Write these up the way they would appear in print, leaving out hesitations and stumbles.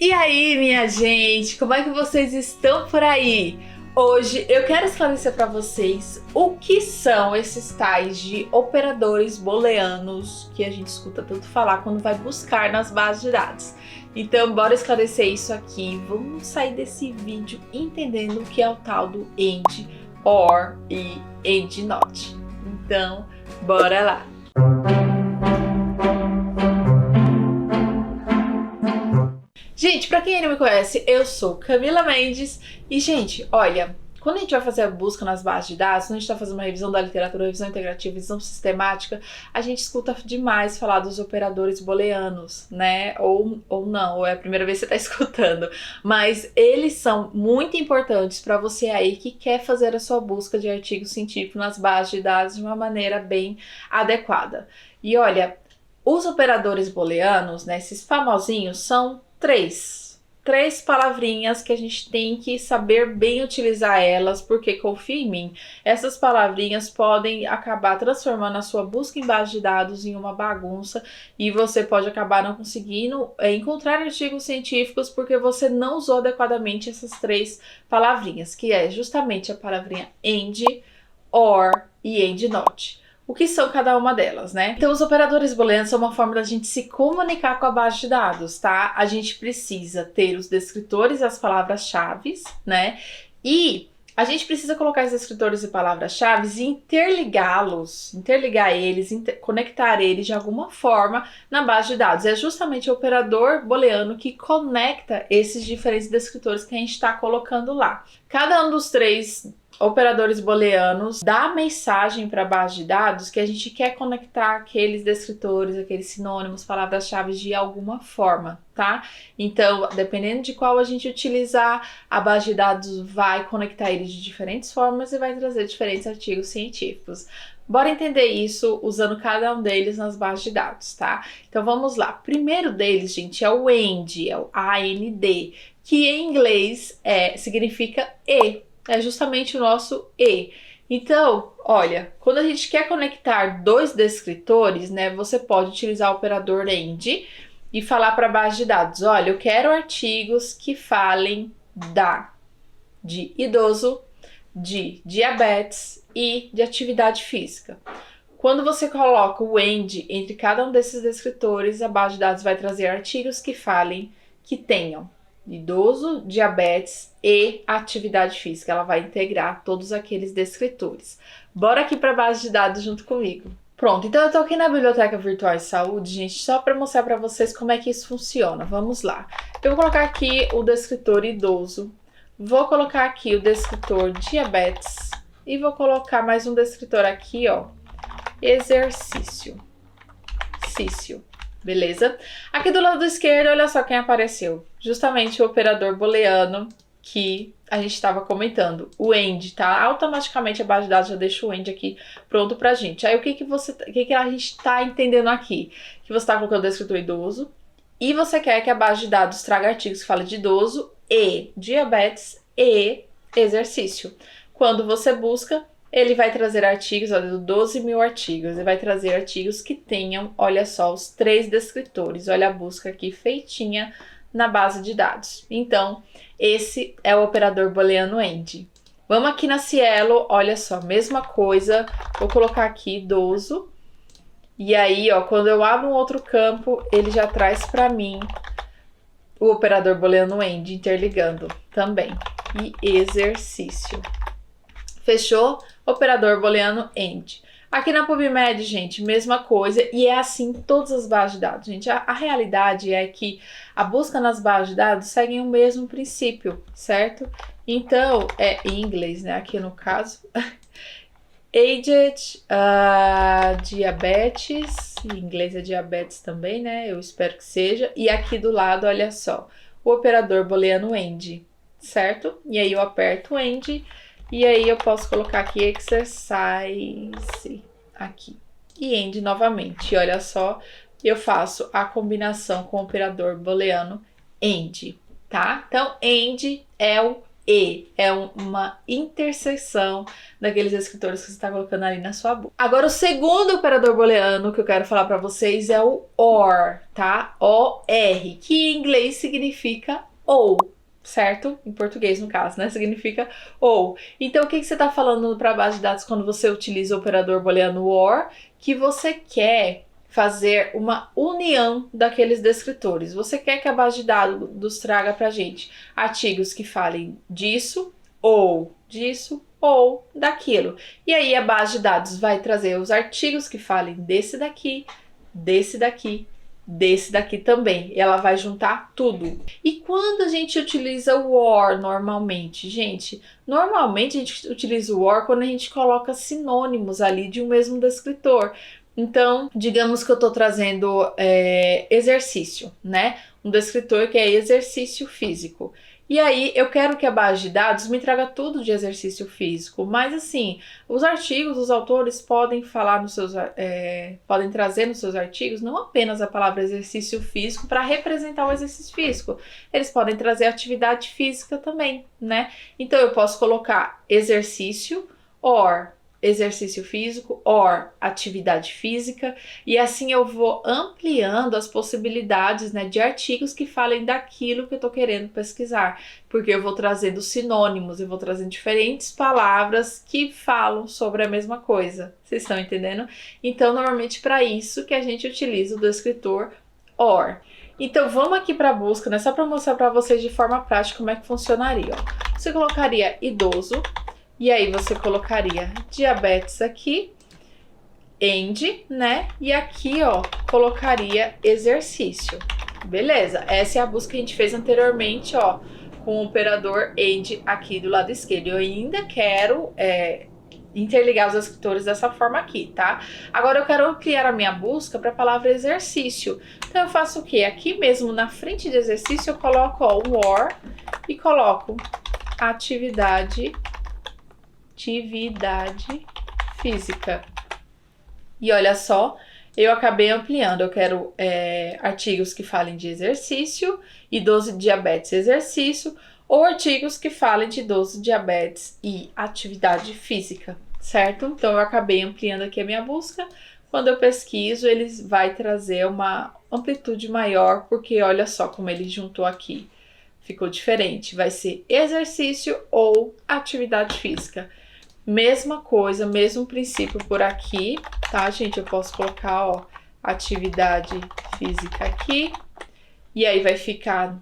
E aí, minha gente, como é que vocês estão por aí? Hoje eu quero esclarecer para vocês o que são esses tais de operadores booleanos que a gente escuta tanto falar quando vai buscar nas bases de dados. Então, bora esclarecer isso aqui. Vamos sair desse vídeo entendendo o que é o tal do AND, OR e AND NOT. Então, bora lá! Gente, pra quem não me conhece, eu sou Camila Mendes e, gente, olha, quando a gente vai fazer a busca nas bases de dados, quando a gente tá fazendo uma revisão da literatura, revisão integrativa, revisão sistemática, a gente escuta demais falar dos operadores booleanos, né? Ou não, ou é a primeira vez que você tá escutando. Mas eles são muito importantes para você aí que quer fazer a sua busca de artigo científico nas bases de dados de uma maneira bem adequada. E olha, os operadores booleanos, né, esses famosinhos, são três palavrinhas que a gente tem que saber bem utilizar elas, porque confia em mim, essas palavrinhas podem acabar transformando a sua busca em base de dados em uma bagunça e você pode acabar não conseguindo encontrar artigos científicos porque você não usou adequadamente essas três palavrinhas, que é justamente a palavrinha AND, OR e AND NOT. O que são cada uma delas, né? Então, os operadores booleanos são uma forma da gente se comunicar com a base de dados, tá? A gente precisa ter os descritores e as palavras-chave, né? E a gente precisa colocar os descritores e palavras-chave e interligar eles, conectar eles de alguma forma na base de dados. É justamente o operador booleano que conecta esses diferentes descritores que a gente está colocando lá. Cada um dos três operadores booleanos dá mensagem para a base de dados que a gente quer conectar aqueles descritores, aqueles sinônimos, palavras-chave de alguma forma, tá? Então, dependendo de qual a gente utilizar, a base de dados vai conectar eles de diferentes formas e vai trazer diferentes artigos científicos. Bora entender isso usando cada um deles nas bases de dados, tá? Então vamos lá. O primeiro deles, gente, é o AND, é o AND, que em inglês significa e. É justamente o nosso E. Então, olha, quando a gente quer conectar dois descritores, né, você pode utilizar o operador AND e falar para a base de dados, olha, eu quero artigos que falem de idoso, de diabetes e de atividade física. Quando você coloca o AND entre cada um desses descritores, a base de dados vai trazer artigos que falem, que tenham idoso, diabetes e atividade física. Ela vai integrar todos aqueles descritores. Bora aqui para a base de dados junto comigo. Pronto, então eu tô aqui na Biblioteca Virtual de Saúde, gente, só para mostrar para vocês como é que isso funciona. Vamos lá. Eu vou colocar aqui o descritor idoso, vou colocar aqui o descritor diabetes e vou colocar mais um descritor aqui, ó, exercício. Beleza? Aqui do lado esquerdo, olha só quem apareceu. Justamente o operador booleano que a gente estava comentando. O AND, tá? Automaticamente a base de dados já deixa o AND aqui pronto pra gente. Aí o que a gente tá entendendo aqui? Que você tá colocando o descritor idoso e você quer que a base de dados traga artigos que falem de idoso e diabetes e exercício. Quando você busca, ele vai trazer artigos, olha, 12 mil artigos, ele vai trazer artigos que tenham, olha só, os três descritores, olha a busca aqui feitinha na base de dados. Então, esse é o operador booleano AND. Vamos aqui na Cielo, olha só, mesma coisa, vou colocar aqui idoso, e aí, ó, quando eu abro um outro campo, ele já traz para mim o operador booleano AND interligando também, e exercício. Fechou? Operador booleano AND. Aqui na PubMed, gente, mesma coisa, e é assim em todas as bases de dados, gente. A realidade é que a busca nas bases de dados segue o mesmo princípio, certo? Então, em inglês, né, aqui no caso, aged, diabetes, em inglês é diabetes também, né, eu espero que seja, e aqui do lado, olha só, o operador booleano AND, certo? E aí eu aperto o AND, e aí eu posso colocar aqui exercise aqui e AND novamente. E olha só, eu faço a combinação com o operador booleano AND, tá? Então, AND é o e, é uma interseção daqueles escritores que você está colocando ali na sua boca. Agora, o segundo operador booleano que eu quero falar para vocês é o OR, tá? O-R, que em inglês significa ou, certo? Em português, no caso, né? Significa ou. Então, o que você está falando para a base de dados quando você utiliza o operador booleano OR? Que você quer fazer uma união daqueles descritores. Você quer que a base de dados traga para a gente artigos que falem disso ou daquilo. E aí a base de dados vai trazer os artigos que falem desse daqui, desse daqui, desse daqui também. Ela vai juntar tudo. E quando a gente utiliza o OR normalmente, gente? Normalmente a gente utiliza o OR quando a gente coloca sinônimos ali de um mesmo descritor. Então, digamos que eu estou trazendo exercício, né? Um descritor que é exercício físico. E aí, eu quero que a base de dados me traga tudo de exercício físico. Mas assim, os artigos, os autores podem falar nos seus, podem trazer nos seus artigos não apenas a palavra exercício físico para representar o exercício físico. Eles podem trazer atividade física também, né? Então, eu posso colocar exercício or exercício físico or atividade física, e assim eu vou ampliando as possibilidades, né, de artigos que falem daquilo que eu tô querendo pesquisar, porque eu vou trazendo sinônimos, eu vou trazendo diferentes palavras que falam sobre a mesma coisa. Vocês estão entendendo? Então, normalmente para isso que a gente utiliza o descritor OR. Então, vamos aqui para a busca, né, só para mostrar para vocês de forma prática como é que funcionaria. Ó. Você colocaria idoso, e aí você colocaria diabetes aqui, and, né? E aqui, ó, colocaria exercício. Beleza, essa é a busca que a gente fez anteriormente, ó, com o operador and aqui do lado esquerdo. Eu ainda quero interligar os escritores dessa forma aqui, tá? Agora eu quero ampliar a minha busca para a palavra exercício. Então eu faço o quê? Aqui mesmo na frente de exercício eu coloco, ó, um OR e coloco atividade física. E olha só, eu acabei ampliando. Eu quero artigos que falem de exercício, idoso e diabetes exercício, ou artigos que falem de idoso, diabetes e atividade física, certo? Então eu acabei ampliando aqui a minha busca. Quando eu pesquiso, ele vai trazer uma amplitude maior, porque olha só como ele juntou aqui. Ficou diferente. Vai ser exercício ou atividade física. Mesma coisa, mesmo princípio por aqui, tá, gente? Eu posso colocar, ó, atividade física aqui. E aí vai ficar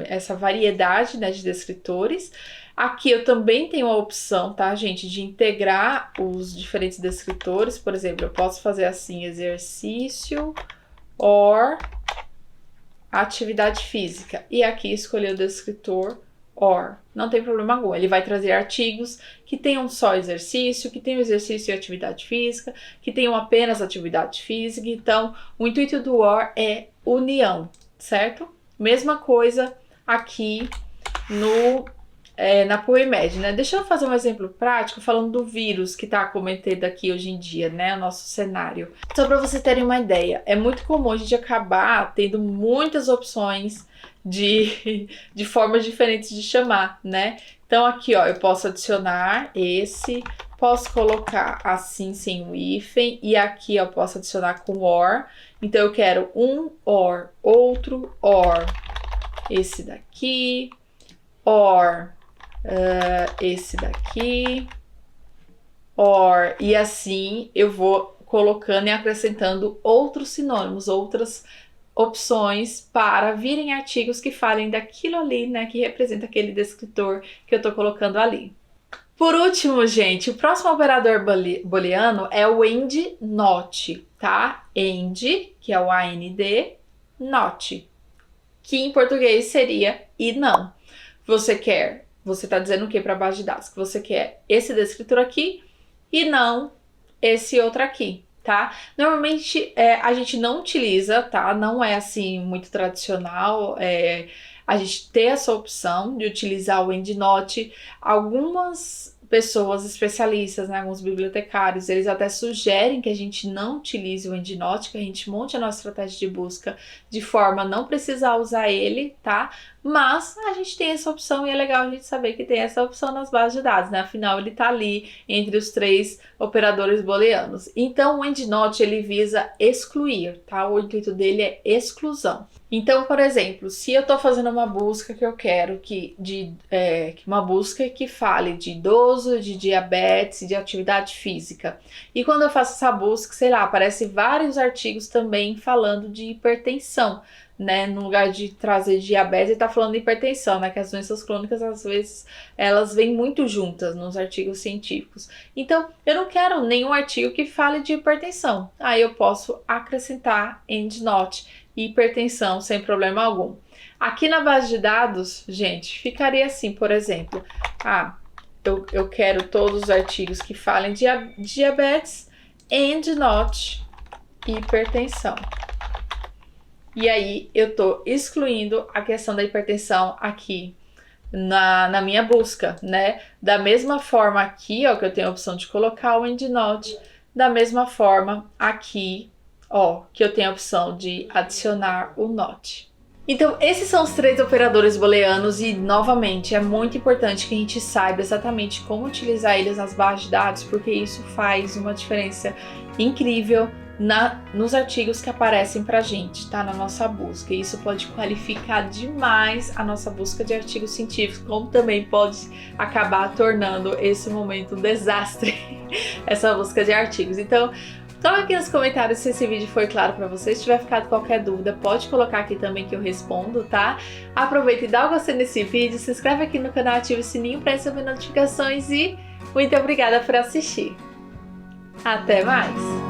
essa variedade, né, de descritores. Aqui eu também tenho a opção, tá, gente, de integrar os diferentes descritores. Por exemplo, eu posso fazer assim, exercício or atividade física. E aqui escolher o descritor OR. Não tem problema algum. Ele vai trazer artigos que tenham só exercício, que tenham exercício e atividade física, que tenham apenas atividade física. Então, o intuito do OR é união, certo? Mesma coisa aqui na PubMed, né? Deixa eu fazer um exemplo prático falando do vírus que tá cometendo aqui hoje em dia, né? O nosso cenário. Só para vocês terem uma ideia, é muito comum a gente acabar tendo muitas opções de formas diferentes de chamar, né? Então aqui, ó, eu posso adicionar esse, posso colocar assim sem o hífen, e aqui eu posso adicionar com OR. Então eu quero um OR, outro OR, esse daqui, OR, esse daqui, OR, e assim eu vou colocando e acrescentando outros sinônimos, outras opções para virem artigos que falem daquilo ali, né, que representa aquele descritor que eu estou colocando ali. Por último, gente, o próximo operador booleano é o AND NOT, tá? AND, que é o AND, NOT, que em português seria e não. Você está dizendo o que para a base de dados? Que você quer esse descritor aqui e não esse outro aqui, tá? Normalmente a gente não utiliza, tá? Não é assim muito tradicional a gente ter essa opção de utilizar o AND NOT. Algumas pessoas especialistas, né, alguns bibliotecários, eles até sugerem que a gente não utilize o EndNote, que a gente monte a nossa estratégia de busca de forma a não precisar usar ele, tá? Mas a gente tem essa opção e é legal a gente saber que tem essa opção nas bases de dados, né? Afinal, ele tá ali entre os 3 operadores booleanos. Então, o EndNote, ele visa excluir, tá? O intuito dele é exclusão. Então, por exemplo, se eu estou fazendo uma busca que eu quero uma busca que fale de idoso, de diabetes, de atividade física, e quando eu faço essa busca, sei lá, aparece vários artigos também falando de hipertensão, né? No lugar de trazer diabetes, ele está falando de hipertensão, né? Que as doenças crônicas, às vezes, elas vêm muito juntas nos artigos científicos. Então, eu não quero nenhum artigo que fale de hipertensão. Aí eu posso acrescentar EndNote hipertensão sem problema algum. Aqui na base de dados, gente, ficaria assim, por exemplo, eu quero todos os artigos que falem de diabetes, EndNote hipertensão. E aí eu tô excluindo a questão da hipertensão aqui na minha busca, né? Da mesma forma aqui, ó, que eu tenho a opção de colocar o EndNote, da mesma forma aqui, ó, que eu tenho a opção de adicionar o Note. Então, esses são os 3 operadores booleanos e, novamente, é muito importante que a gente saiba exatamente como utilizar eles nas bases de dados, porque isso faz uma diferença incrível nos artigos que aparecem pra gente, tá? Na nossa busca. E isso pode qualificar demais a nossa busca de artigos científicos, como também pode acabar tornando esse momento um desastre, essa busca de artigos. Então, coloque aqui nos comentários se esse vídeo foi claro para você. Se tiver ficado qualquer dúvida, pode colocar aqui também que eu respondo, tá? Aproveita e dá um gostei nesse vídeo, se inscreve aqui no canal, ativa o sininho para receber notificações e muito obrigada por assistir. Até mais!